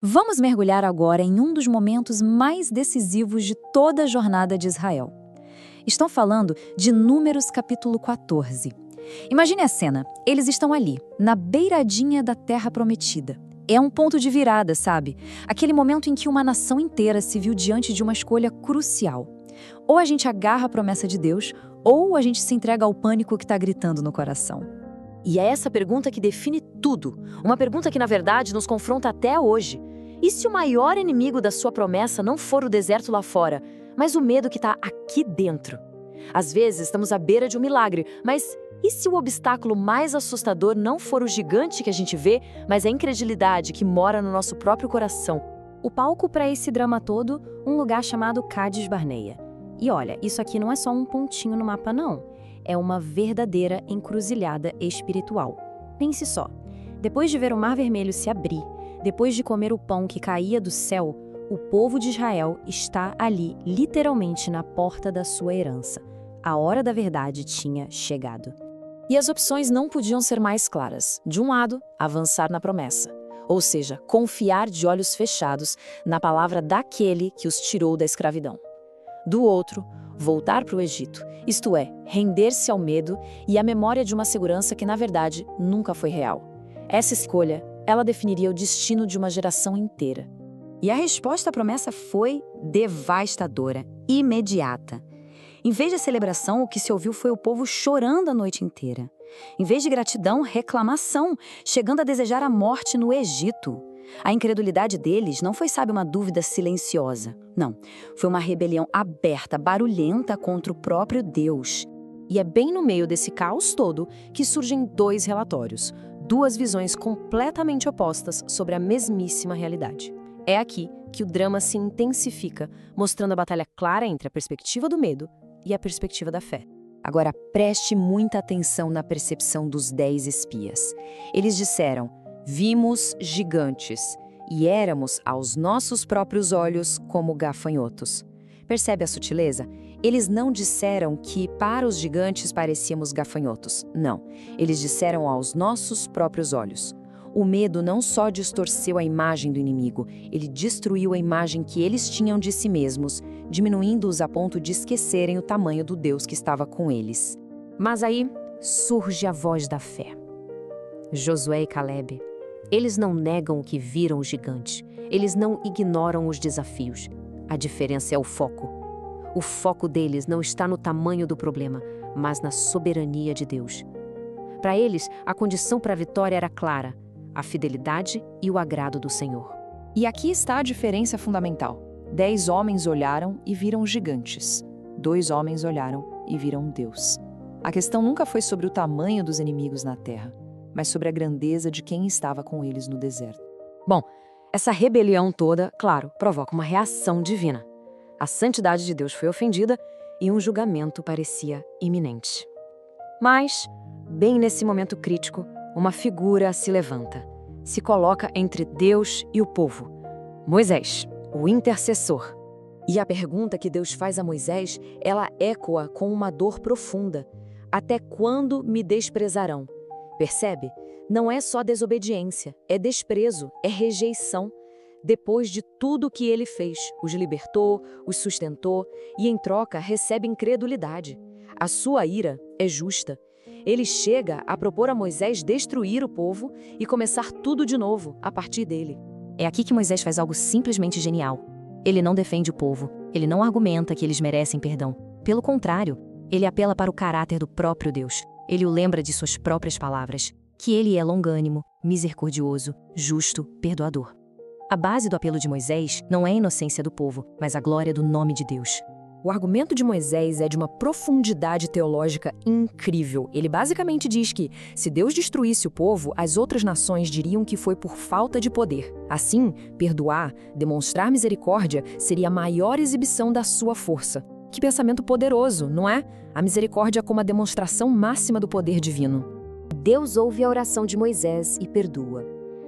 Vamos mergulhar agora em um dos momentos mais decisivos de toda a jornada de Israel. Estão falando de Números capítulo 14. Imagine a cena, eles estão ali, na beiradinha da Terra Prometida. É um ponto de virada, sabe? Aquele momento em que uma nação inteira se viu diante de uma escolha crucial. Ou a gente agarra a promessa de Deus, ou a gente se entrega ao pânico que está gritando no coração. E é essa pergunta que define tudo. Uma pergunta que, na verdade, nos confronta até hoje. E se o maior inimigo da sua promessa não for o deserto lá fora, mas o medo que está aqui dentro? Às vezes, estamos à beira de um milagre, mas e se o obstáculo mais assustador não for o gigante que a gente vê, mas a incredulidade que mora no nosso próprio coração? O palco para esse drama todo, um lugar chamado Cádiz Barneia. E olha, isso aqui não é só um pontinho no mapa, não. É uma verdadeira encruzilhada espiritual. Pense só. Depois de ver o Mar Vermelho se abrir, depois de comer o pão que caía do céu, o povo de Israel está ali, literalmente na porta da sua herança. A hora da verdade tinha chegado. E as opções não podiam ser mais claras. De um lado, avançar na promessa. Ou seja, confiar de olhos fechados na palavra daquele que os tirou da escravidão. Do outro, voltar para o Egito, isto é, render-se ao medo e à memória de uma segurança que, na verdade, nunca foi real. Essa escolha, ela definiria o destino de uma geração inteira. E a resposta à promessa foi devastadora, imediata. Em vez de celebração, o que se ouviu foi o povo chorando a noite inteira. Em vez de gratidão, reclamação, chegando a desejar a morte no Egito. A incredulidade deles não foi, sabe, uma dúvida silenciosa. Não, foi uma rebelião aberta, barulhenta contra o próprio Deus. E é bem no meio desse caos todo que surgem dois relatórios, duas visões completamente opostas sobre a mesmíssima realidade. É aqui que o drama se intensifica, mostrando a batalha clara entre a perspectiva do medo e a perspectiva da fé. Agora preste muita atenção na percepção dos 10 espias. Eles disseram: vimos gigantes e éramos aos nossos próprios olhos como gafanhotos. Percebe a sutileza? Eles não disseram que para os gigantes parecíamos gafanhotos. Não, eles disseram aos nossos próprios olhos. O medo não só distorceu a imagem do inimigo, ele destruiu a imagem que eles tinham de si mesmos, diminuindo-os a ponto de esquecerem o tamanho do Deus que estava com eles. Mas aí surge a voz da fé. Josué e Calebe. Eles não negam o que viram o gigante. Eles não ignoram os desafios. A diferença é o foco. O foco deles não está no tamanho do problema, mas na soberania de Deus. Para eles, a condição para a vitória era clara: a fidelidade e o agrado do Senhor. E aqui está a diferença fundamental. 10 homens olharam e viram gigantes. 2 homens olharam e viram Deus. A questão nunca foi sobre o tamanho dos inimigos na terra, mas sobre a grandeza de quem estava com eles no deserto. Bom, essa rebelião toda, claro, provoca uma reação divina. A santidade de Deus foi ofendida e um julgamento parecia iminente. Mas, bem nesse momento crítico, uma figura se levanta, se coloca entre Deus e o povo. Moisés, o intercessor. E a pergunta que Deus faz a Moisés, ela ecoa com uma dor profunda. Até quando me desprezarão? Percebe? Não é só desobediência, é desprezo, é rejeição. Depois de tudo que ele fez, os libertou, os sustentou e, em troca, recebe incredulidade. A sua ira é justa. Ele chega a propor a Moisés destruir o povo e começar tudo de novo, a partir dele. É aqui que Moisés faz algo simplesmente genial. Ele não defende o povo, ele não argumenta que eles merecem perdão. Pelo contrário, ele apela para o caráter do próprio Deus. Ele o lembra de suas próprias palavras, que ele é longânimo, misericordioso, justo, perdoador. A base do apelo de Moisés não é a inocência do povo, mas a glória do nome de Deus. O argumento de Moisés é de uma profundidade teológica incrível. Ele basicamente diz que, se Deus destruísse o povo, as outras nações diriam que foi por falta de poder. Assim, perdoar, demonstrar misericórdia, seria a maior exibição da sua força. Que pensamento poderoso, não é? A misericórdia como a demonstração máxima do poder divino. Deus ouve a oração de Moisés e perdoa.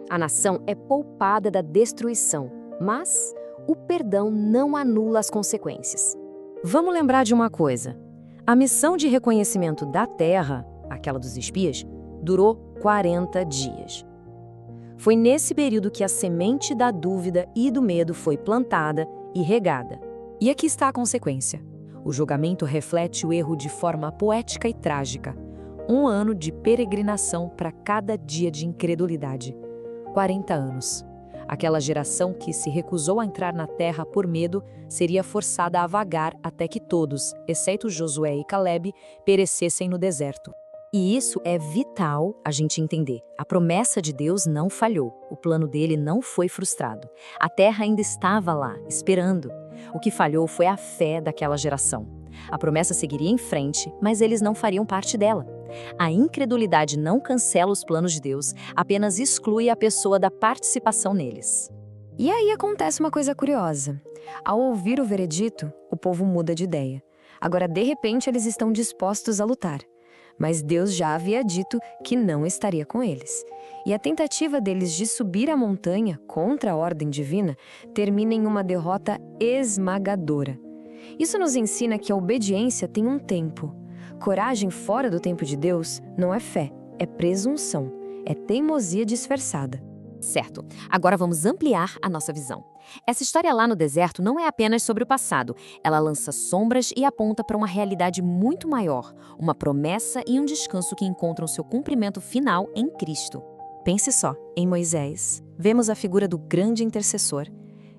A nação é poupada da destruição, mas o perdão não anula as consequências. Vamos lembrar de uma coisa. A missão de reconhecimento da terra, aquela dos espias, durou 40 dias. Foi nesse período que a semente da dúvida e do medo foi plantada e regada. E aqui está a consequência. O julgamento reflete o erro de forma poética e trágica. 1 ano de peregrinação para cada dia de incredulidade. 40 anos. Aquela geração que se recusou a entrar na terra por medo seria forçada a vagar até que todos, exceto Josué e Calebe, perecessem no deserto. E isso é vital a gente entender. A promessa de Deus não falhou. O plano dele não foi frustrado. A terra ainda estava lá, esperando. O que falhou foi a fé daquela geração. A promessa seguiria em frente, mas eles não fariam parte dela. A incredulidade não cancela os planos de Deus, apenas exclui a pessoa da participação neles. E aí acontece uma coisa curiosa. Ao ouvir o veredito, o povo muda de ideia. Agora, de repente, eles estão dispostos a lutar. Mas Deus já havia dito que não estaria com eles. E a tentativa deles de subir a montanha contra a ordem divina termina em uma derrota esmagadora. Isso nos ensina que a obediência tem um tempo. Coragem fora do tempo de Deus não é fé, é presunção, é teimosia disfarçada. Certo. Agora vamos ampliar a nossa visão. Essa história lá no deserto não é apenas sobre o passado. Ela lança sombras e aponta para uma realidade muito maior, uma promessa e um descanso que encontram seu cumprimento final em Cristo. Pense só, em Moisés, vemos a figura do grande intercessor.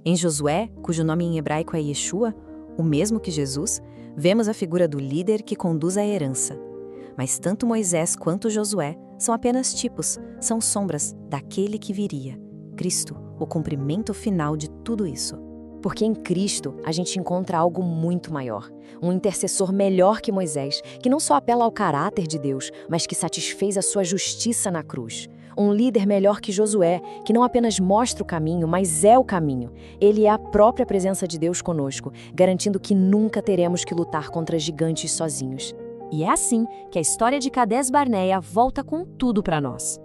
Em Josué, cujo nome em hebraico é Yeshua, o mesmo que Jesus, vemos a figura do líder que conduz a herança. Mas tanto Moisés quanto Josué são apenas tipos, são sombras daquele que viria, Cristo, o cumprimento final de tudo isso. Porque em Cristo a gente encontra algo muito maior, um intercessor melhor que Moisés, que não só apela ao caráter de Deus, mas que satisfez a sua justiça na cruz. Um líder melhor que Josué, que não apenas mostra o caminho, mas é o caminho. Ele é a própria presença de Deus conosco, garantindo que nunca teremos que lutar contra gigantes sozinhos. E é assim que a história de Cades Barneia volta com tudo para nós.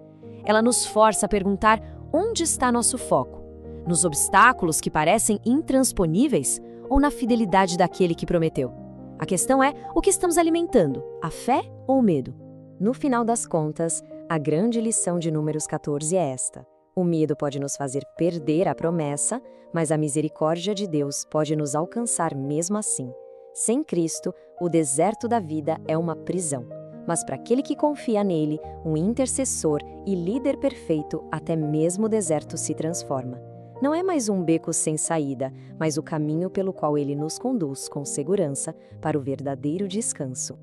Ela nos força a perguntar onde está nosso foco? Nos obstáculos que parecem intransponíveis ou na fidelidade daquele que prometeu? A questão é o que estamos alimentando, a fé ou o medo? No final das contas, a grande lição de Números 14 é esta. O medo pode nos fazer perder a promessa, mas a misericórdia de Deus pode nos alcançar mesmo assim. Sem Cristo, o deserto da vida é uma prisão. Mas para aquele que confia nele, um intercessor e líder perfeito, até mesmo o deserto se transforma. Não é mais um beco sem saída, mas o caminho pelo qual ele nos conduz com segurança para o verdadeiro descanso.